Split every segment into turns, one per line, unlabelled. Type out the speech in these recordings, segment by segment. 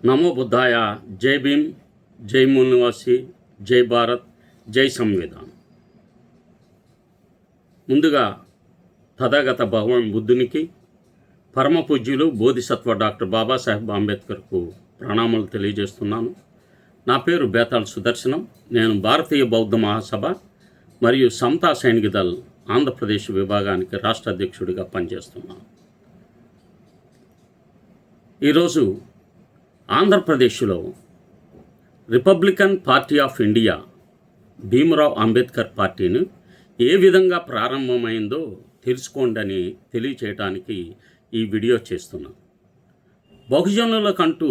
నమో బుద్ధాయ. జై భీమ్, జై మూల్ నివాసి, జై భారత్, జై సంవిధాన్. ముందుగా తథాగత భగవాన్ బుద్ధునికి, పరమ పూజ్యులు బోధిసత్వ డాక్టర్ బాబాసాహెబ్ అంబేద్కర్కు ప్రణామాలు తెలియజేస్తున్నాను. నా పేరు బేతాళ సుదర్శనం. నేను భారతీయ బౌద్ధ మహాసభ మరియు సమతా సైనిక దళ్ ఆంధ్రప్రదేశ్ విభాగానికి రాష్ట్ర అధ్యక్షుడిగా పనిచేస్తున్నాను. ఈరోజు ఆంధ్రప్రదేశ్లో Republican party of India Bhimrao Ambedkar పార్టీని ఏ విధంగా ప్రారంభమైందో తెలుసుకోండి తెలియచేయడానికి ఈ వీడియో చేస్తున్నాను. బహుజనులకంటూ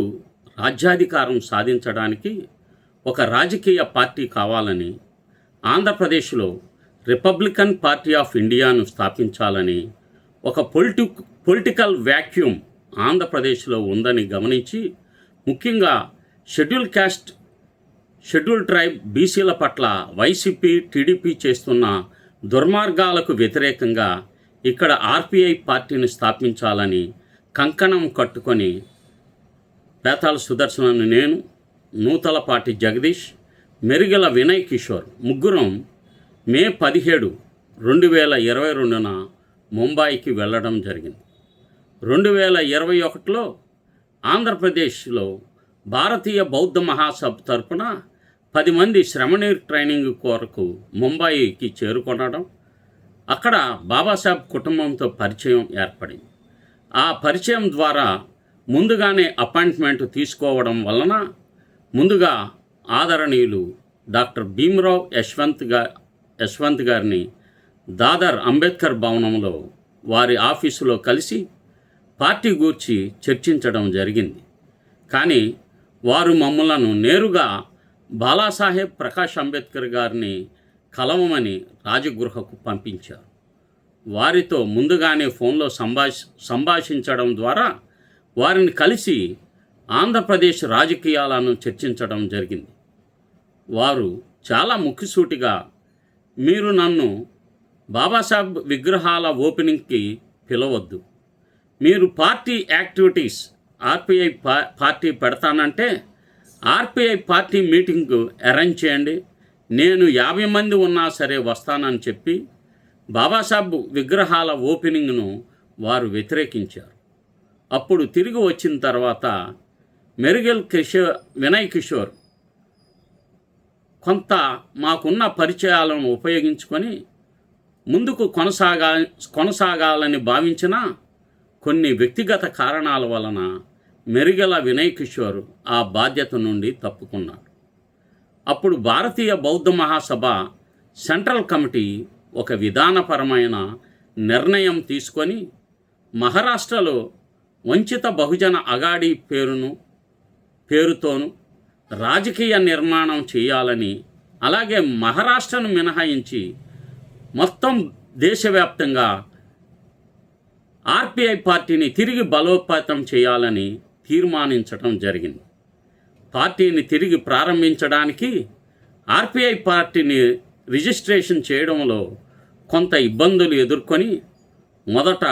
రాజ్యాధికారం సాధించడానికి ఒక రాజకీయ పార్టీ కావాలని, ఆంధ్రప్రదేశ్లో రిపబ్లికన్ పార్టీ ఆఫ్ ఇండియాను స్థాపించాలని, ఒక పొలిటికల్ వ్యాక్యూమ్ ఆంధ్రప్రదేశ్లో ఉందని గమనించి, ముఖ్యంగా షెడ్యూల్ క్యాస్ట్, షెడ్యూల్ ట్రైబ్, బీసీల పట్ల వైసీపీ, టీడీపీ చేస్తున్న దుర్మార్గాలకు వ్యతిరేకంగా ఇక్కడ ఆర్పీఐ పార్టీని స్థాపించాలని కంకణం కట్టుకొని బేతాళ సుదర్శనను నేను, నూతలపాటి జగదీష్, మెరుగెల వినయ్ కిషోర్ ముగ్గురం మే 17, 2022న ముంబాయికి వెళ్ళడం జరిగింది. 2021లో ఆంధ్రప్రదేశ్లో భారతీయ బౌద్ధ మహాసభ తరపున 10 మంది శ్రమణీర్ ట్రైనింగ్ కొరకు ముంబాయికి చేరుకొనడం, అక్కడ బాబాసాహెబ్ కుటుంబంతో పరిచయం ఏర్పడింది. ఆ పరిచయం ద్వారా ముందుగానే అపాయింట్మెంట్ తీసుకోవడం వలన ముందుగా ఆదరణీయులు డాక్టర్ భీమరావ్ యశ్వంత్ గారిని దాదర్ అంబేద్కర్ భవనంలో వారి ఆఫీసులో కలిసి పార్టీ గూర్చి చర్చించడం జరిగింది. కానీ వారు మమ్మలను నేరుగా బాలాసాహెబ్ ప్రకాష్ అంబేద్కర్ గారిని కలవమని రాజగృహకు పంపించారు. వారితో ముందుగానే ఫోన్లో సంభాషించడం ద్వారా వారిని కలిసి ఆంధ్రప్రదేశ్ రాజకీయాలను చర్చించడం జరిగింది. వారు చాలా ముక్కుసూటిగా, మీరు నన్ను బాబాసాహెబ్ విగ్రహాల ఓపెనింగ్కి పిలవద్దు, మీరు పార్టీ యాక్టివిటీస్ ఆర్పీఐ పార్టీ పెడతానంటే ఆర్పీఐ పార్టీ మీటింగ్ అరేంజ్ చేయండి, నేను 50 మంది ఉన్నా సరే వస్తానని చెప్పి బాబాసాహెబ్ విగ్రహాల ఓపెనింగ్ను వారు వ్యతిరేకించారు. అప్పుడు తిరిగి వచ్చిన తర్వాత మెరుగెల్ వినయ్ కిషోర్ కొంత మాకున్న పరిచయాలను ఉపయోగించుకొని ముందుకు కొనసాగాలని భావించిన కొన్ని వ్యక్తిగత కారణాల వలన మెరుగెల వినయ్ కిషోర్ ఆ బాధ్యత నుండి తప్పుకున్నాడు. అప్పుడు భారతీయ బౌద్ధ మహాసభ సెంట్రల్ కమిటీ ఒక విధానపరమైన నిర్ణయం తీసుకొని మహారాష్ట్రలో వంచిత బహుజన అగాడి పేరుతోనూ రాజకీయ నిర్మాణం చేయాలని, అలాగే మహారాష్ట్రను మినహాయించి మొత్తం దేశవ్యాప్తంగా ఆర్పీఐ పార్టీని తిరిగి బలోపేతం చేయాలని తీర్మానించడం జరిగింది. పార్టీని తిరిగి ప్రారంభించడానికి ఆర్పీఐ పార్టీని రిజిస్ట్రేషన్ చేయడంలో కొంత ఇబ్బందులు ఎదుర్కొని మొదట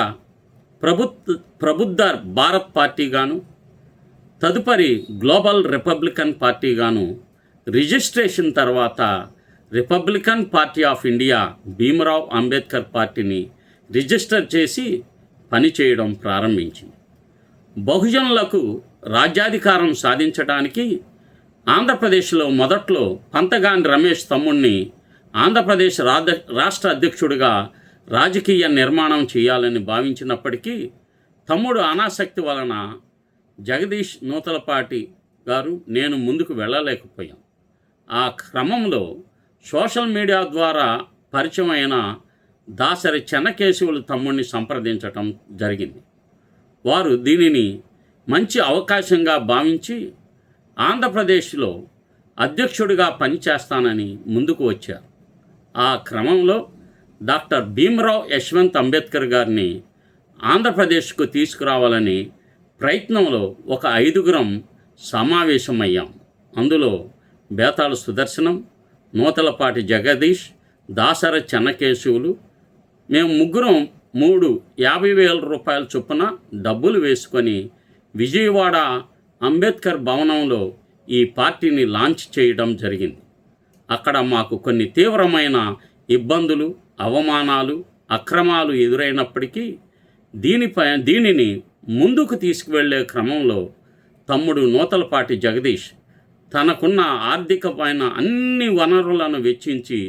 ప్రబుద్ధ భారత్ పార్టీగాను, తదుపరి గ్లోబల్ రిపబ్లికన్ పార్టీగాను రిజిస్ట్రేషన్ తర్వాత Republican party of India Bhimrao Ambedkar పార్టీని రిజిస్టర్ చేసి పనిచేయడం ప్రారంభించింది. బహుజనులకు రాజ్యాధికారం సాధించడానికి ఆంధ్రప్రదేశ్లో మొదట్లో పంతగాని రమేష్ తమ్ముడిని ఆంధ్రప్రదేశ్ రాష్ట్ర అధ్యక్షుడిగా రాజకీయ నిర్మాణం చేయాలని భావించినప్పటికీ తమ్ముడు అనాసక్తి వలన జగదీష్, నూతలపాటి గారు, నేను ముందుకు వెళ్ళలేకపోయాం. ఆ క్రమంలో సోషల్ మీడియా ద్వారా పరిచయమైన దాసరి చెన్నకేశవులు తమ్ముడిని సంప్రదించటం జరిగింది. వారు దీనిని మంచి అవకాశంగా భావించి ఆంధ్రప్రదేశ్లో అధ్యక్షుడిగా పనిచేస్తానని ముందుకు వచ్చారు. ఆ క్రమంలో డాక్టర్ భీమరావ్ యశ్వంత్ అంబేద్కర్ గారిని ఆంధ్రప్రదేశ్కు తీసుకురావాలని ప్రయత్నంలో ఒక 5గురం సమావేశమయ్యాం. అందులో బేతాళ సుదర్శనం, నూతలపాటి జగదీష్, దాసరి చెన్నకేశవులు, మేము ముగ్గురం 50,000 రూపాయల చొప్పున డబ్బులు వేసుకొని విజయవాడ అంబేద్కర్ భవనంలో ఈ పార్టీని లాంచ్ చేయడం జరిగింది. అక్కడ మాకు కొన్ని తీవ్రమైన ఇబ్బందులు, అవమానాలు, అక్రమాలు ఎదురైనప్పటికీ దీనిని ముందుకు తీసుకువెళ్ళే క్రమంలో తమ్ముడు నూతలపాటి జగదీష్ తనకున్న ఆర్థికమైన అన్ని వనరులను వెచ్చించి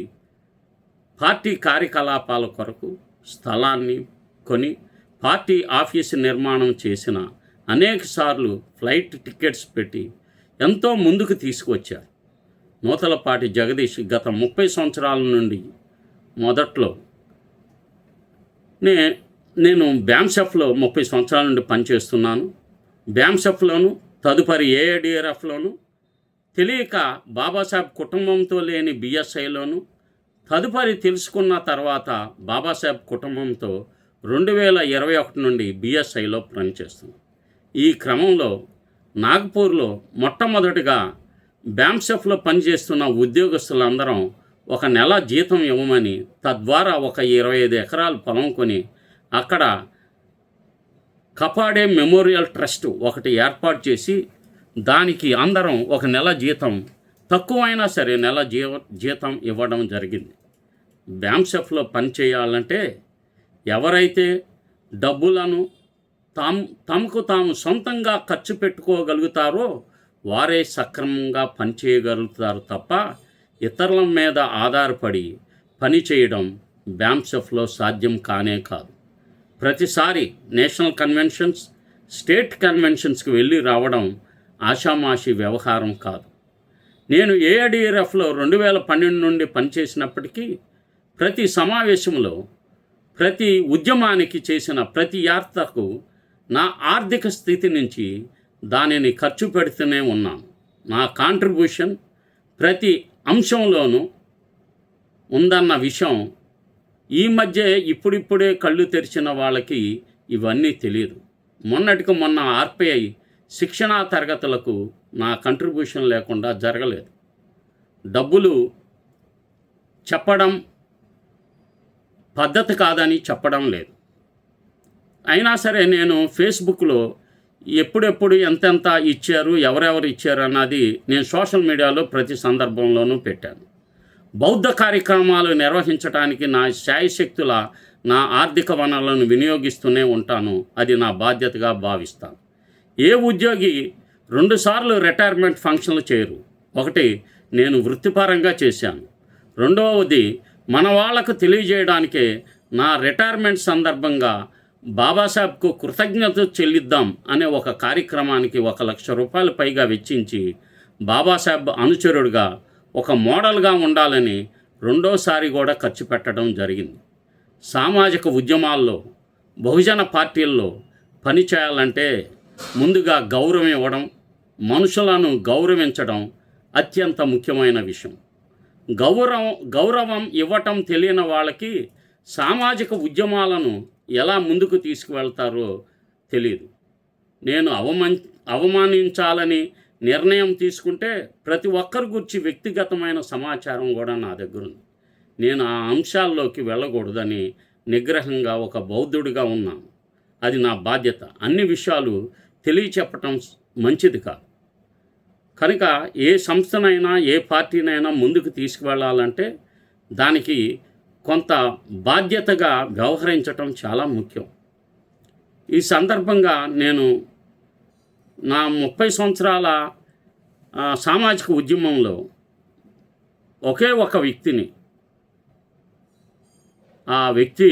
పార్టీ కార్యకలాపాల కొరకు స్థలాన్ని కొని పార్టీ ఆఫీసు నిర్మాణం చేసిన అనేకసార్లు ఫ్లైట్ టికెట్స్ పెట్టి ఎంతో ముందుకు తీసుకువచ్చారు. నూతలపాటి జగదీష్ గత 30 సంవత్సరాల నుండి మొదట్లో నేను బ్యామ్సెఫ్లో 30 సంవత్సరాల నుండి పనిచేస్తున్నాను. బ్యామ్సెఫ్లోను తదుపరి ఏఐడిఆర్ఎఫ్లోను తెలియక బాబాసాహెబ్ కుటుంబంతో లేని బిఎస్ఐలోను తదుపరి తెలుసుకున్న తర్వాత బాబాసాహెబ్ కుటుంబంతో 2021 నుండి బిఎస్ఐలో పనిచేస్తుంది. ఈ క్రమంలో నాగపూర్లో మొట్టమొదటిగా బ్యామ్సెఫ్లో పనిచేస్తున్న ఉద్యోగస్తులందరం ఒక నెల జీతం ఇవ్వమని, తద్వారా ఒక 25 ఎకరాలు పొలం కొని అక్కడ కపాడే మెమోరియల్ ట్రస్ట్ ఒకటి ఏర్పాటు చేసి దానికి అందరం ఒక నెల జీతం, తక్కువైనా సరే నెల జీతం ఇవ్వడం జరిగింది. బ్యామ్సెఫ్లో పనిచేయాలంటే ఎవరైతే డబ్బులను తమకు తాము సొంతంగా ఖర్చు పెట్టుకోగలుగుతారో వారే సక్రమంగా పనిచేయగలుగుతారు తప్ప ఇతరుల మీద ఆధారపడి పని చేయడం బ్యామ్సెఫ్లో సాధ్యం కానే కాదు. ప్రతిసారి నేషనల్ కన్వెన్షన్స్, స్టేట్ కన్వెన్షన్స్కి వెళ్ళి రావడం ఆషామాషి వ్యవహారం కాదు. నేను ఏఐడిఆర్ఎఫ్లో 2012 నుండి పనిచేసినప్పటికీ ప్రతి సమావేశంలో, ప్రతి ఉద్యమానికి చేసిన ప్రతి యాత్రకు నా ఆర్థిక స్థితి నుంచి దానిని ఖర్చు పెడుతూనే ఉన్నాను. నా కాంట్రిబ్యూషన్ ప్రతి అంశంలోనూ ఉందన్న విషయం ఈ మధ్య ఇప్పుడిప్పుడే కళ్ళు తెరిచిన వాళ్ళకి ఇవన్నీ తెలియదు. మొన్నటికి మొన్న ఆర్పిఐ శిక్షణా తరగతులకు నా కంట్రిబ్యూషన్ లేకుండా జరగలేదు. డబ్బులు చెప్పడం పద్ధతి కాదని చెప్పడం లేదు. అయినా సరే నేను ఫేస్బుక్లో ఎప్పుడెప్పుడు ఎంతెంత ఇచ్చారు, ఎవరెవరు ఇచ్చారు అన్నది నేను సోషల్ మీడియాలో ప్రతి సందర్భంలోనూ పెట్టాను. బౌద్ధ కార్యక్రమాలు నిర్వహించడానికి నా శాయశక్తుల నా ఆర్థిక వనరులను వినియోగిస్తూనే ఉంటాను. అది నా బాధ్యతగా భావిస్తాను. ఏ ఉద్యోగి 2 సార్లు రిటైర్మెంట్ ఫంక్షన్లు చేయరు. ఒకటి నేను వృత్తిపరంగా చేశాను. రెండవది మన వాళ్లకు తెలియజేయడానికే నా రిటైర్మెంట్ సందర్భంగా బాబాసాహెబ్కు కృతజ్ఞత చెల్లిద్దాం అనే ఒక కార్యక్రమానికి 1 లక్ష రూపాయలు పైగా వెచ్చించి బాబాసాహెబ్ అనుచరుడుగా ఒక మోడల్గా ఉండాలని రెండోసారి కూడా ఖర్చు పెట్టడం జరిగింది. సామాజిక ఉద్యమాల్లో, బహుజన పార్టీల్లో పని చేయాలంటే ముందుగా గౌరవం ఇవ్వడం, మనుషులను గౌరవించడం అత్యంత ముఖ్యమైన విషయం. గౌరవం ఇవ్వటం తెలియని వాళ్ళకి సామాజిక ఉద్యమాలను ఎలా ముందుకు తీసుకువెళ్తారో తెలియదు. నేను అవమానించాలని నిర్ణయం తీసుకుంటే ప్రతి ఒక్కరి గురించి వ్యక్తిగతమైన సమాచారం కూడా నా దగ్గర ఉంది. నేను ఆ అంశాల్లోకి వెళ్ళకూడదని నిగ్రహంగా ఒక బౌద్ధుడిగా ఉన్నాను. అది నా బాధ్యత. అన్ని విషయాలు తెలియచెప్పటం మంచిది కాదు. కనుక ఏ సంస్థనైనా, ఏ పార్టీనైనా ముందుకు తీసుకువెళ్ళాలంటే దానికి కొంత బాధ్యతగా వ్యవహరించటం చాలా ముఖ్యం. ఈ సందర్భంగా నేను నా 30 సంవత్సరాల సామాజిక ఉద్యమంలో ఒకే ఒక వ్యక్తిని, ఆ వ్యక్తి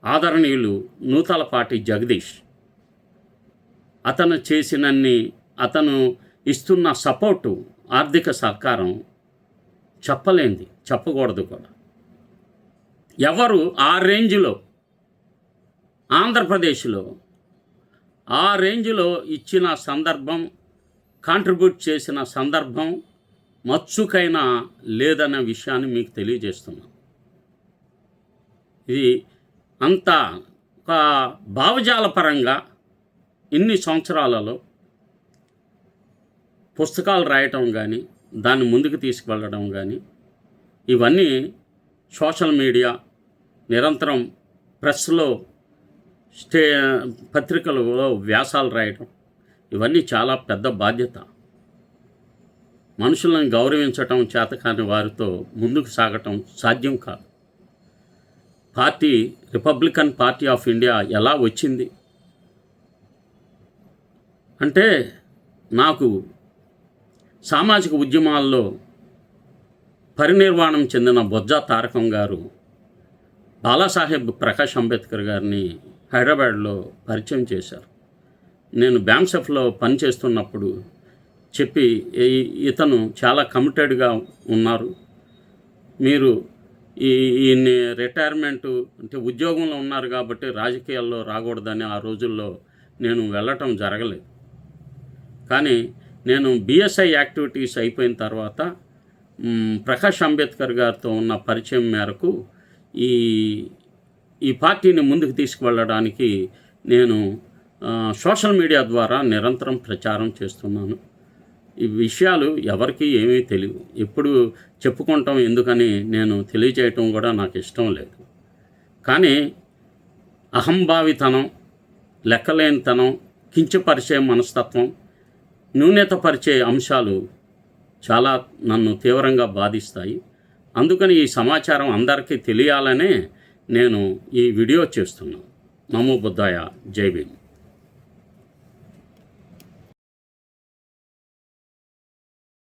ఆదరణీయులు నూతలపాటి జగదీష్. అతను చేసినన్ని, అతను ఇస్తున్న సపోర్టు, ఆర్థిక సహకారం చెప్పలేంది, చెప్పకూడదు కూడా. ఎవరు ఆ రేంజ్లో ఆంధ్రప్రదేశ్లో ఆ రేంజ్లో ఇచ్చిన సందర్భం, కాంట్రిబ్యూట్ చేసిన సందర్భం మచ్చుకైనా లేదన్న విషయాన్ని మీకు తెలియజేస్తున్నాను. ఇది అంతా ఒక భావజాల పరంగా ఇన్ని సంవత్సరాలలో పుస్తకాలు రాయటం కానీ, దాన్ని ముందుకు తీసుకువెళ్ళడం కానీ, ఇవన్నీ సోషల్ మీడియా, నిరంతరం ప్రెస్లో, పత్రికలలో వ్యాసాలు రాయటం, ఇవన్నీ చాలా పెద్ద బాధ్యత. మనుషులను గౌరవించటం చేతకాని వారితో ముందుకు సాగటం సాధ్యం కాదు. Party Republican party of India ఎలా వచ్చింది అంటే, నాకు సామాజిక ఉద్యమాల్లో పరినిర్వాణం చెందిన బొజ్జా తారకం గారు బాలాసాహెబ్ ప్రకాష్ అంబేద్కర్ గారిని హైదరాబాద్లో పరిచయం చేశారు. నేను బ్యాంసెఫ్లో పనిచేస్తున్నప్పుడు చెప్పి, ఇతను చాలా కమిటెడ్గా ఉన్నారు, మీరు ఈయన్ని రిటైర్మెంటు అంటే ఉద్యోగంలో ఉన్నారు కాబట్టి రాజకీయాల్లో రాకూడదని ఆ రోజుల్లో నేను వెళ్ళటం జరగలేదు. కానీ నేను బిఎస్ఐ యాక్టివిటీస్ అయిపోయిన తర్వాత ప్రకాష్ అంబేద్కర్ గారితో ఉన్న పరిచయం మేరకు ఈ పార్టీని ముందుకు తీసుకువెళ్ళడానికి నేను సోషల్ మీడియా ద్వారా నిరంతరం ప్రచారం చేస్తున్నాను. ఈ విషయాలు ఎవరికి ఏమీ తెలియదు, ఎప్పుడు చెప్పుకుంటాం ఎందుకని నేను తెలియజేయటం కూడా నాకు ఇష్టం లేదు. కానీ అహంభావితనం, లెక్కలేనితనం, కించపరిచే మనస్తత్వం, న్యూనతపరిచే అంశాలు చాలా నన్ను తీవ్రంగా బాధిస్తాయి. అందుకని ఈ సమాచారం అందరికీ తెలియాలనే నేను ఈ వీడియో చేస్తున్నాను. నమో బుద్ధాయ, జై భీమ్.